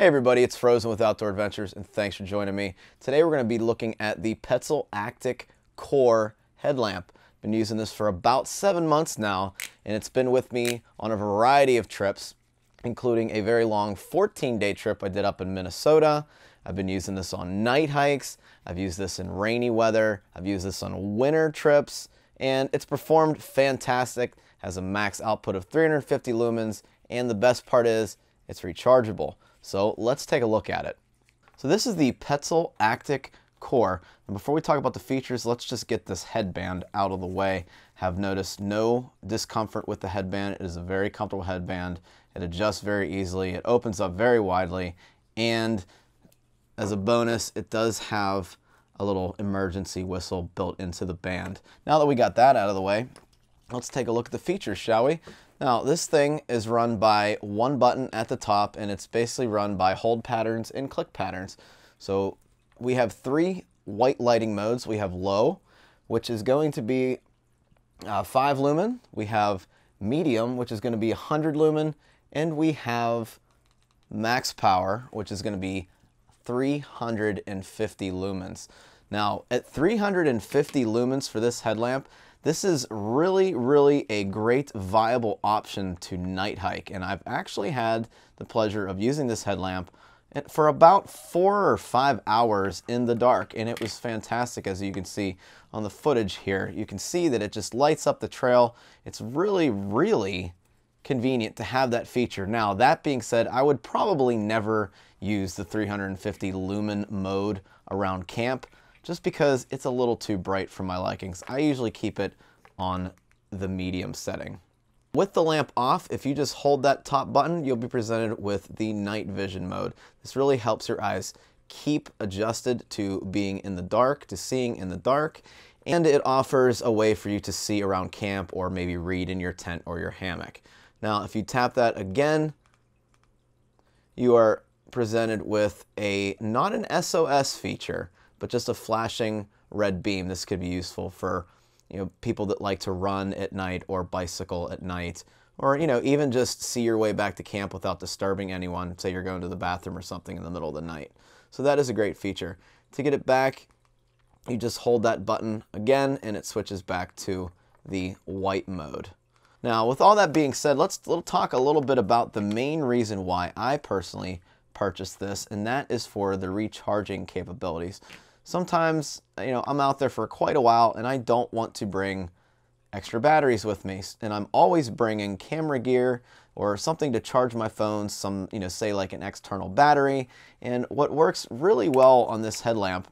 Hey everybody, it's Frozen with Outdoor Adventures, and thanks for joining me. Today we're going to be looking at the Petzl Actik Core headlamp. Been using this for about 7 months now, and it's been with me on a variety of trips, including a very long 14-day trip I did up in Minnesota. I've been using this on night hikes, I've used this in rainy weather, I've used this on winter trips, and it's performed fantastic. Has a max output of 350 lumens, and the best part is it's rechargeable. So let's take a look at it. So this is the Petzl Actik Core. And before we talk about the features, let's just get this headband out of the way. Have noticed no discomfort with the headband. It is a very comfortable headband. It adjusts very easily. It opens up very widely. And as a bonus, it does have a little emergency whistle built into the band. Now that we got that out of the way, let's take a look at the features, shall we? Now, this thing is run by one button at the top, and it's basically run by hold patterns and click patterns. So we have 3 white lighting modes. We have low, which is going to be 5 lumen. We have medium, which is going to be 100 lumen. And we have max power, which is going to be 350 lumens. Now, at 350 lumens for this headlamp, this is really a great viable option to night hike, and I've actually had the pleasure of using this headlamp for about 4 or 5 hours in the dark, and it was fantastic. As you can see on the footage here, you can see that it just lights up the trail. It's really convenient to have that feature. Now, that being said, I would probably never use the 350 lumen mode around camp, just because it's a little too bright for my likings. I usually keep it on the medium setting. With the lamp off, if you just hold that top button, you'll be presented with the night vision mode. This really helps your eyes keep adjusted to being in the dark, to seeing in the dark, and it offers a way for you to see around camp or maybe read in your tent or your hammock. Now, if you tap that again, you are presented with not an SOS feature, but just a flashing red beam. This could be useful for people that like to run at night or bicycle at night, or even just see your way back to camp without disturbing anyone. Say you're going to the bathroom or something in the middle of the night. So that is a great feature. To get it back, you just hold that button again and it switches back to the white mode. Now, with all that being said, let's talk a little bit about the main reason why I personally purchased this, and that is for the recharging capabilities. Sometimes, I'm out there for quite a while and I don't want to bring extra batteries with me, and I'm always bringing camera gear or something to charge my phone, say like an external battery. And what works really well on this headlamp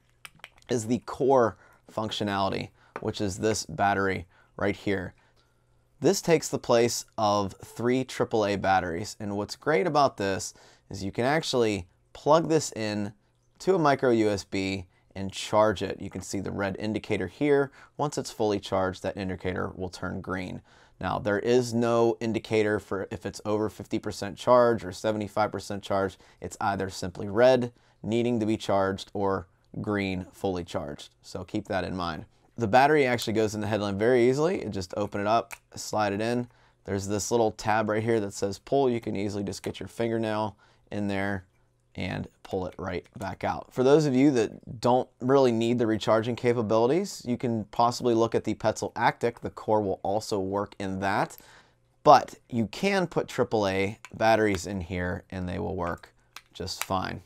is the core functionality, which is this battery right here. This takes the place of 3 AAA batteries, and what's great about this is you can actually plug this in to a micro USB and charge it. You can see the red indicator here. Once it's fully charged, that indicator will turn green. Now, there is no indicator for if it's over 50% charge or 75% charge. It's either simply red, needing to be charged, or green, fully charged. So keep that in mind. The battery actually goes in the headlamp very easily. You just open it up, slide it in. There's this little tab right here that says pull. You can easily just get your fingernail in there and pull it right back out. For those of you that don't really need the recharging capabilities, you can possibly look at the Petzl Actik. The Core will also work in that, but you can put AAA batteries in here and they will work just fine.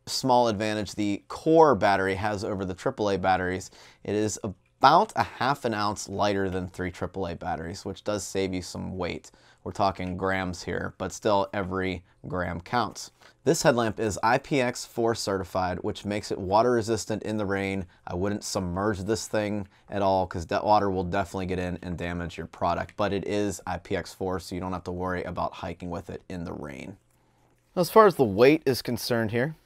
Small advantage the Core battery has over the AAA batteries. It is about a ½ an ounce lighter than 3 AAA batteries, which does save you some weight. We're talking grams here, but still every gram counts. This headlamp is IPX4 certified, which makes it water resistant in the rain. I wouldn't submerge this thing at all because that water will definitely get in and damage your product, but it is IPX4, so you don't have to worry about hiking with it in the rain. As far as the weight is concerned here,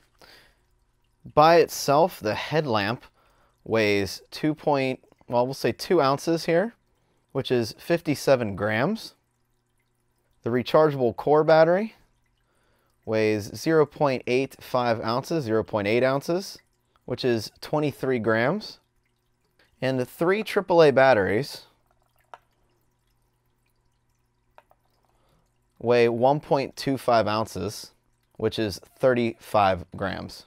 by itself, the headlamp weighs we'll say 2 ounces here, which is 57 grams. The rechargeable core battery weighs 0.85 ounces, 0.8 ounces, which is 23 grams. And the 3 AAA batteries weigh 1.25 ounces, which is 35 grams.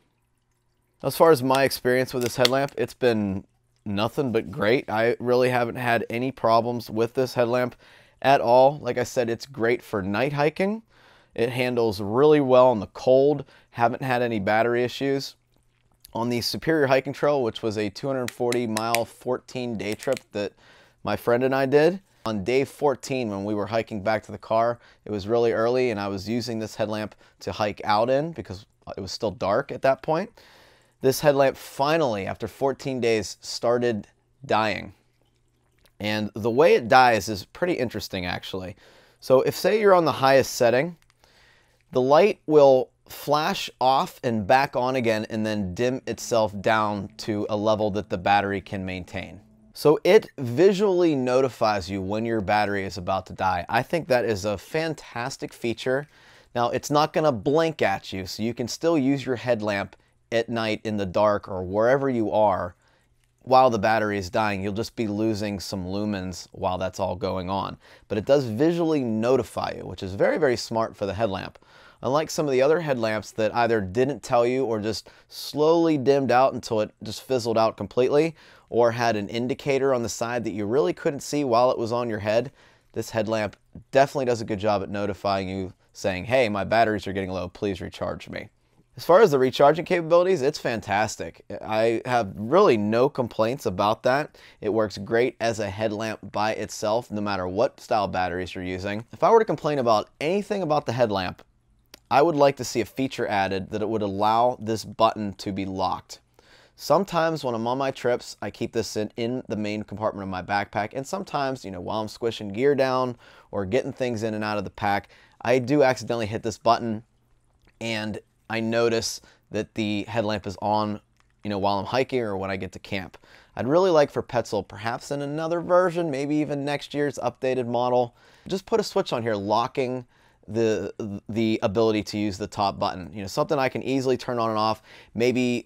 As far as my experience with this headlamp, it's been nothing but great. I really haven't had any problems with this headlamp at all. Like I said, it's great for night hiking. It handles really well in the cold. Haven't had any battery issues. On the Superior Hiking Trail, which was a 240-mile, 14-day trip that my friend and I did, on day 14, when we were hiking back to the car, it was really early and I was using this headlamp to hike out in because it was still dark at that point. This headlamp finally, after 14 days, started dying. And the way it dies is pretty interesting, actually. So if, say, you're on the highest setting, the light will flash off and back on again and then dim itself down to a level that the battery can maintain. So it visually notifies you when your battery is about to die. I think that is a fantastic feature. Now, it's not going to blink at you, so you can still use your headlamp at night in the dark or wherever you are while the battery is dying. You'll just be losing some lumens while that's all going on. But it does visually notify you, which is very, very smart for the headlamp. Unlike some of the other headlamps that either didn't tell you or just slowly dimmed out until it just fizzled out completely, or had an indicator on the side that you really couldn't see while it was on your head, this headlamp definitely does a good job at notifying you, saying, hey, my batteries are getting low, please recharge me. As far as the recharging capabilities, it's fantastic. I have really no complaints about that. It works great as a headlamp by itself, no matter what style batteries you're using. If I were to complain about anything about the headlamp, I would like to see a feature added that it would allow this button to be locked. Sometimes when I'm on my trips, I keep this in the main compartment of my backpack, and sometimes, while I'm squishing gear down or getting things in and out of the pack, I do accidentally hit this button and I notice that the headlamp is on, while I'm hiking or when I get to camp. I'd really like for Petzl, perhaps in another version, maybe even next year's updated model, just put a switch on here locking the ability to use the top button. Something I can easily turn on and off, maybe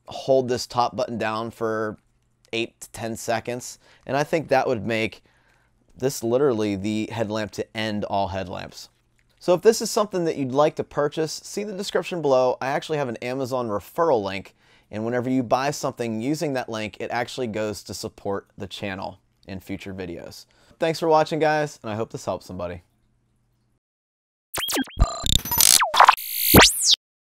hold this top button down for 8 to 10 seconds, and I think that would make this literally the headlamp to end all headlamps. So if this is something that you'd like to purchase, see the description below. I actually have an Amazon referral link, and whenever you buy something using that link, it actually goes to support the channel in future videos. Thanks for watching, guys, and I hope this helps somebody.